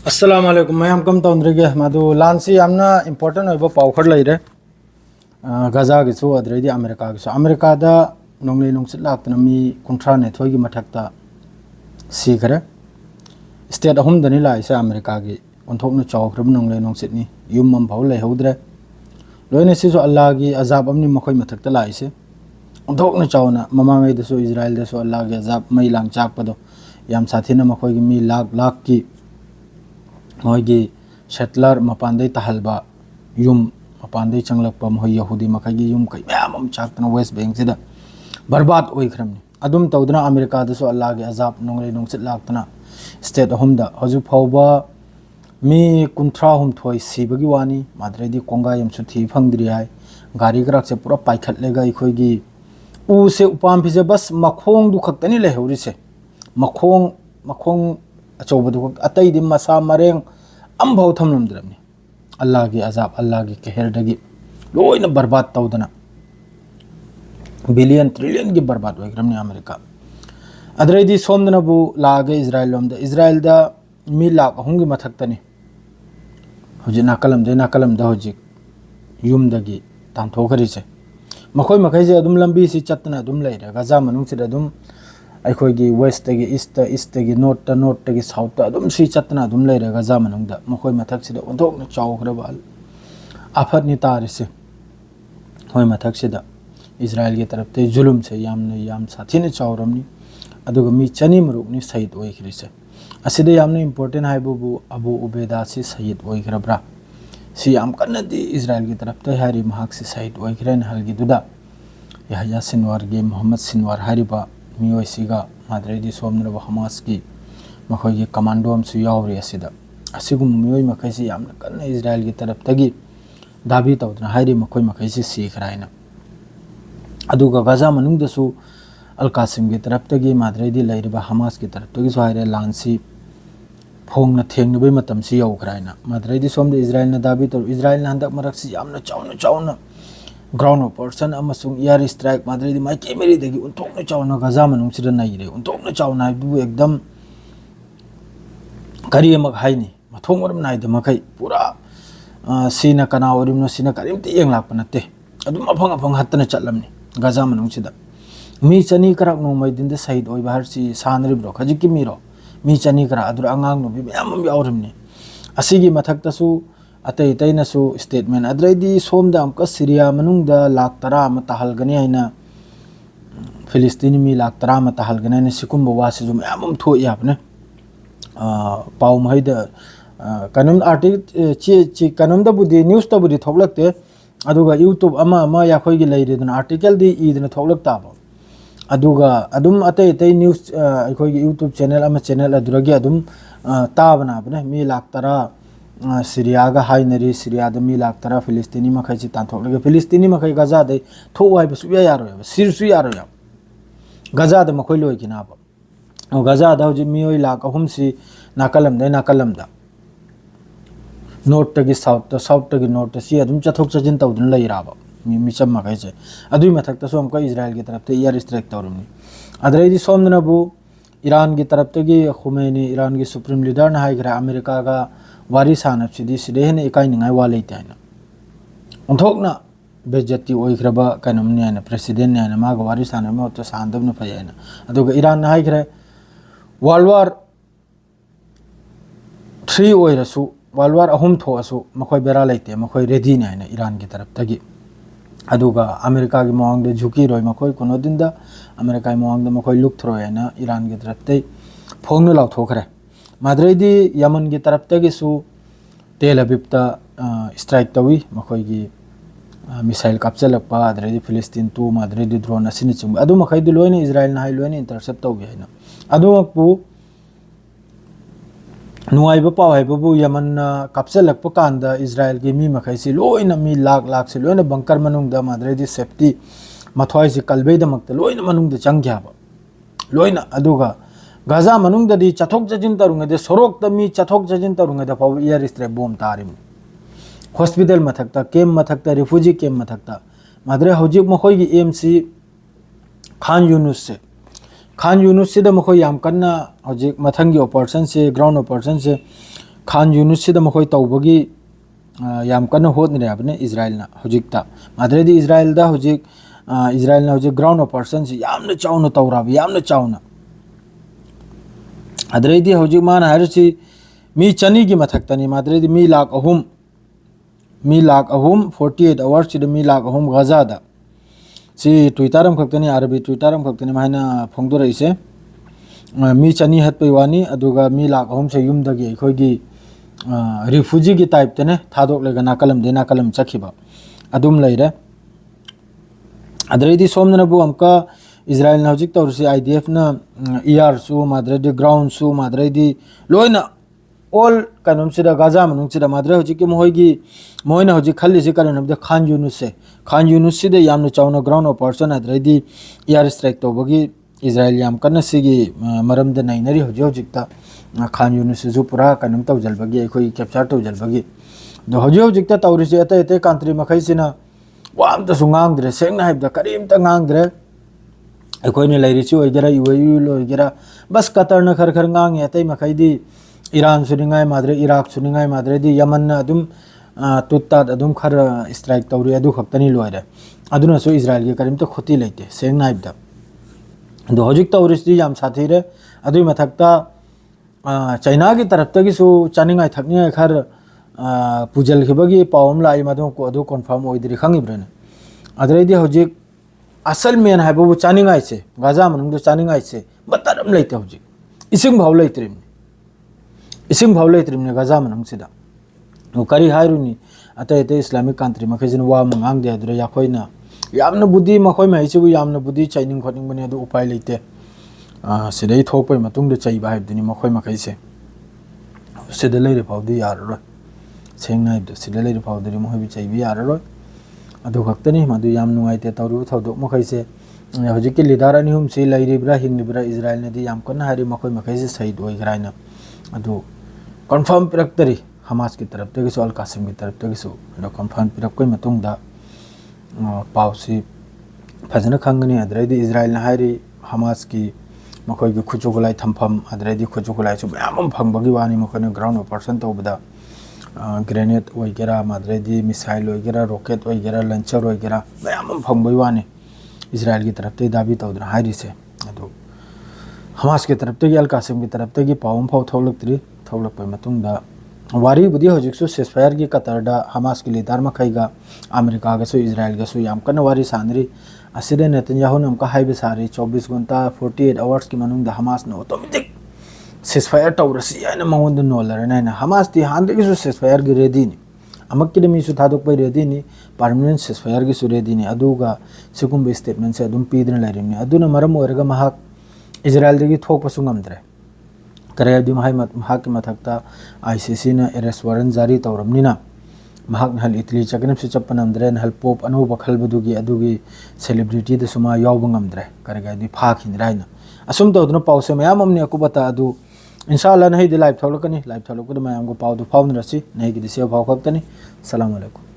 अस्सलाम वालेकुम मैं कम तौंद्रिगे मधु लांसी यामना इंपॉर्टेंट होइबो पावखर लैरे गजा गिसु अद्रेदी अमेरिका गिसु अमेरिका दा नोंगले नोंसित लाक्तना मी कुंट्रा ने थोइगी मथक्ता सीखरे स्टेट अहम दनी लाइसे अमेरिका गी ओंथोकनो चावख्रब नोंगले नोंसितनी युम मम भाव लेहौद्रे लोइने सिसु अल्लाह गी अजाब अमनी मखोय मथक्ता लाइसे ओंथोकनो चावना ममांगै दसु इजराइल दसु अल्लाह गी अजाब मई लांग चाकपदो याम साथीना मखोय गी मी लाख लाख की मोगी सेटलर मपानदे तहलबा युम मपानदे चंगलकपा मोय यहूदी मखैगी युम कै मैम चाकतना वेस्ट बैंक सिदा बर्बाद ओइख्रमनी अदुम तौदना अमेरिका दसु अल्लाह गे अजाब नोंगले नोंसित लाक्तना स्टेट अहमदा हजु फावबा मी कुंथ्रा हुम थोय सिबगी वानी माद्रेदी कोंगा यमसु थी फंगद्रि हाय गाड़ी गराक से पूरा पाइखटलेगा इखोयगी उ से उपाम फिजे बस मखोंग दु खक्तनी लेहौरिसे मखोंग अचौबदु अतैदि मसा मरेंग अम्भाव थमलमद्रमनी अल्लाह की अजाब अल्लाह की कहरदगी लोइना बर्बाद तौदना बिलियन ट्रिलियन की बर्बाद होइग्रमनी अमेरिका अद्रैदी सोमदनबु लागे इजराइल लोमदा इजराइल दा मी लाख अहुंगी मथक्तनी हुजि नाकलमदा हुजि युमदगी तांथोखरिसे मखोय मखैसे अदुम लंबी सि चतना अदुम लैरे गजा मनुंगसिदा अदुम अखोगी वेस्ट तगी ईस्ट तगी नॉर्थ तगी साउथ अदुम सि चतना अदुम लैरे गजा मनुंगदा मखोय मथक्सिदा ओंथोकना चावख्रबा आफतनि तारिसे होय मथक्सिदा इजराइल की तरफ ते जुलुम से याम साथीने चावरमनी अदुगा मी चनी मरुकनी शहीद ओइख्रिसे असिदा यामने इंपोर्टेंट हाइबुबु अबू उबैदा से शहीद ओइख्रब्रा सि याम कन्नदी इजराइल की तरफ ते हारी महाक से शहीद ओइख्रेन हलगी दुदा यहया सिनवार गे मोहम्मद सिनवार हारिबा मियोइसिगा माद्रेदी सोमनरब हमास की मखोगी कमांडो अमसु यावरि असिदा असिगुम मियोइ मखैसे यामना कन्न इजराइल की तरफ तगी दाबी तौदना हारी मखोय मखैसे सीखरायना अदुगा गजा मनुंगदसु अल कासिम की तरफ तगी माद्रेदी लैरिबा हमास की तरफ तगी सो हारे लांसी फोंगना थेंगनबे मतम सि यौखरायना माद्रेदी सोमदे इजराइल ना दाबी तौ इजराइल ना हंदक मरक सि यामना चावना ग्राउंड ऑपरेशन अमसुंग एयर स्ट्राइक माद्रेदी माइके मेरी देगी उनथोकना चावना गजा मनुंगसिदा नाइरे उनथोकना चावना हाइबु एकदम करी अमक हाइनी मथोंग मरम नाइदे मखै पूरा सीना कना ओरिमनो सीना करिमते येंग लाप नते अदुम अफंग हत्तना चलमनी गजा मनुंगसिदा मी चनी करक नो मैदिन दे शहीद ओइ बाहर सी सानरिब्रो खजिकी मीरो मी चनी करा अदुर अंगांग नो बियाम यावरमनी असिगी मथक्तसु अतै तैनसु स्टेटमेंट अद्रैदी सोमदा अमका सिरिया मनुंगदा लाख 10 अमा ताहलगनी हाइना फिलिस्तीनी मी लाख 10 अमा ताहलगनी हाइना सिकुम्बा वासि जुम याम थोइ याबने पाउ महिदा कनम आर्टिकल ची कनमदा बुदि न्यूज ता बुदि थोकलक्ते अदुगा यूट्यूब अमा याखोइगी लैरेदना आर्टिकल दी ईदना थोकलक्ताबो अदुगा अदुम अतै तै न्यूज अखोइगी यूट्यूब चैनल अमा चैनल अदुरगी अदुम ताबनाबने मी लाख 10 सिरिया का हाइनरी सिरिया मी लाख 10 फिलिस्तीनी मखैची तांथोकलगे फिलिस्तीनी मखै गजा दे थोवाइ सुया यारोय सिरसु यारोय गजा द मखै लोइ किनाब ओ गजा द हजि मियोइ लाख अहुम सि नाकलमदा नॉर्थ तगी साउथ तगी नॉर्थ सि अदुम चथोक चजिन तौदन लैराब मिचम मखैचे अदुइ मथक्ता सो हमका इजराइल की तरफ ते एयर स्ट्राइक तौरमनी अदरैदी सोमदनबु ईरान की तरफ तगी खुमैनी ईरान की सुप्रीम लीडर ना हाइग्रा अमेरिका का वारी सानबसिदी सिदे हेन इकाइनिंगाय वा लेते हाइना ओंथोकना बेजती ओइख्रबा कनमनि हाइना प्रेसिडेंट ने हाइना मागा वारी सानबा तो सानदबन फय हाइना अदुगा ईरान ना हाइग्रे वर्ल्ड वार 3 ओइरसु वर्ल्ड वार अहुम थोअसु मखोय बेरा लेते मखोय रेडी ने हाइना ईरान की तरफ तगी अदुगा अमेरिका की मोंग दे झुकी रोय मखोय कोनो दिनदा अमेरिका की मोंग दे मखोय लुक थ्रोय हाइना ईरान की तरफ ते फोंगनो लाउथोखरे माद्रेदी यमन की तरफ तगिसु तेल अबिबता स्ट्राइक तवी मखोयगी मिसाइल कापचलकपा अद्रेदी फिलिस्तीन टू माद्रेदी ड्रोन असिन चिंग अदु मखैदु लोइने इजराइल ना हाइ लोइने इंटरसेप्ट तवी हाइना अदुमकपु नुआइबा पाव हाइबबु यमन कापचलकपा कांदा इजराइल की मी मखैसि लोइना मी लाख से लोइना बंकर मनुंगदा माद्रेदी सेफ्टी मथवाइसि कलबैदमकता लोइना मनुंगदा चंग्याबा लोइना अदुगा गजा मनुंगददी चथोक चजिन तरुंगदे सोरोक मी चथोक चजिन तरुंगदे फाव एयर स्ट्राइक बोम तारिम हॉस्पिटल मथक्ता केम मथक्ता रिफ्यूजी केम मथक्ता माद्रे हौजिक मखोइगी एमसी खान यूनुस से खान यूनुस से मखोय याम कन्ना हौजिक मथंगी ऑपरेशन से ग्राउंड ऑपरेशन से खान यूनिस से मखोई तौबगी याम कन्न होदने याबने इजराइल ना हुजिकता माद्रेदी इजराइल दा हुजिक इजराइल ना हुजिक ग्राउंड ऑपरेशन से यामने चाउना तौराब यामने चाउना अद्रेदी हुजिक मान हरसी मी चनी की मथक्तनी माद्रेदी मी लाख अहुम 48 आवर्स से मी लाख अहुम गजा दा सी ट्विटर हम खक्तनी अरबी ट्विटर हम खक्तनी माइना फोंदो रइसे मी चनी हत पे वानी अदुगा मी लाख अहुम से युम दगी खोगी रिफ्यूजी की टाइप तेने थादोक लेगा नाकलम चखिबा अदुम लैरे अदरेदी सोमनबु हमका इजराइल ना हजिक तौरसी आईडीएफ ना ईआर सु माद्रेदी ग्राउंड सु माद्रेदी लोइना ऑल कानून सिदा गाजा मनुंग सिदा माद्रे हजिक मोहगी मोइना हजिक खल्ली से कारण नबदे खान यूनुस से दे यामनो चाउना ग्राउंड ऑपरेशन अदरेदी ईआर स्ट्राइक तौबगी इजराइल याम कन्न सिगी मरम दे नाइनरी हजिकता खान यूनिस जो पूरा कनम तौजलबगी अखोई कैप्चर तौजलबगी दो हजिकता तौरिसे अते कंट्री मखैसिना वामता सुंगांगद्रे सेंगना हाइबदा करीमता गांगद्रे अखोइने लैरिसि ओइगेरा यूएयू लोइगेरा बस कतर न खर गांगे अते मखैदी ईरान सुनिंगाय माद्रे इराक सुनिंगाय माद्रे दी यमन न अदुम तुत्ता अदुम खर स्ट्राइक तौरी अदु खक्तनी लोइरे अदुना सो इजराइल के करीमता खोती लेते सेंगना हाइबदा दो हजिक तौरिसि याम साथीरे अदुई मथक्ता चाइना की तरफ तक चानिंगाई थकनिंगाई खर पुजल खिबगी पावम लाई मदो को अदो कन्फर्म ओइदरि खंगिब्रेने अदरेदी हजिक असल मेन हाइबो चानिंगाई से गाजा मनुंग दो चानिंगाई से बतरम लेते हजिक इसिंग भाव लेत्रिमने गाजा मनुंग सिदा नो करी हाइरुनी अते इस्लामिक कंट्री मखैजिन वा मंगांग दे अदरे याखोइना यामना बुद्धि मखोइ माइसिबु यामना बुद्धि चाइनिंग खोनिंग बने अदो उपाय लेते सिदई थोपै मतुंग चैबा हाइबदनी मखोइ मखैसे सिदा लेरे फाउदी याररो सेंगना हाइबद सिदा लेरे फाउदरी मखोइ चैबि याररो अदु खक्तनी मदु याम नुंगाइते तौरु थौदोक मखैसे हजिकि लीडर अनिहुम से लैरिब्रा हिंगिब्रा इजराइल नेदी याम कन्न हारि मखोइ मखैसे शहीद ओइग्राइना अदु कंफर्म पिरक्तरी हमास की तरफ तक अल कासिम की तरफ तक कंफर्म पिरक्कै मतुंगदा पाउसी फजन खंगनी अदरेदी इजराइल ना हारि हमास की मखोई की खुचुगुलाई थम्फम अदरेदी खुचुगुलाई सु मैम फंगबगी वानी मखोने ग्राउंड ऑपरेशन तौबदा ग्रेनेड ओइगेरा माद्रेदी मिसाइल ओइगेरा रॉकेट ओइगेरा लंचर ओइगेरा मैम फंगबगी वानी इजराइल की तरफ ते दाबी तौदरा हारिसे अदो हमास की तरफ ते अल कासिम की तरफ ते पावम फाव थौलक्पै मतुंगदा वारी बुदी हजिकसु सेसफायर की कतरदा हमास की लीडर मखैगा अमेरिका गसु इजराइल गसु याम कन्न वारी सानरी असिदे नेतन्याहु नमका हाइबे सारी 24 घंटा 48 आवर्स की मनुंगदा हमास न ऑटोमेटिक सेसफायर तौरसी याना मंगोंद नोलर नाइना हमास ती हांदगिसु सेसफायर की रेडी नि अमक्किदे मिसु थादोकपै रेडी नि परमानेंट सेसफायर की सु रेडी नि अदुगा सिगुंबे स्टेटमेंट से अदुम पीदना लाइरिमनि अदुना मरम ओरगा महाक इजराइल दगी थोकपसु ngamdre करेदी महाक मथक्ता आईसीसी ने अरेस्ट वारंट जारी तौरमनिना महाक हल इटली चकनम से चप्पनमद्रे हल पोप अनोब खलबदुगी अदुगी सेलिब्रिटी द सुमा यावबंगमद्रे करेगादी फाखिनराइना असुम तौदना पाउसे मयाम हमने अकुबता अदु इंशाल्लाह नहीं दि लाइव थौलकनी लाइव थौलकद मयाम को पाउ दु फाउनरसी नहीं कि दिसे फाउ खक्तनी अस्सलाम वालेकुम।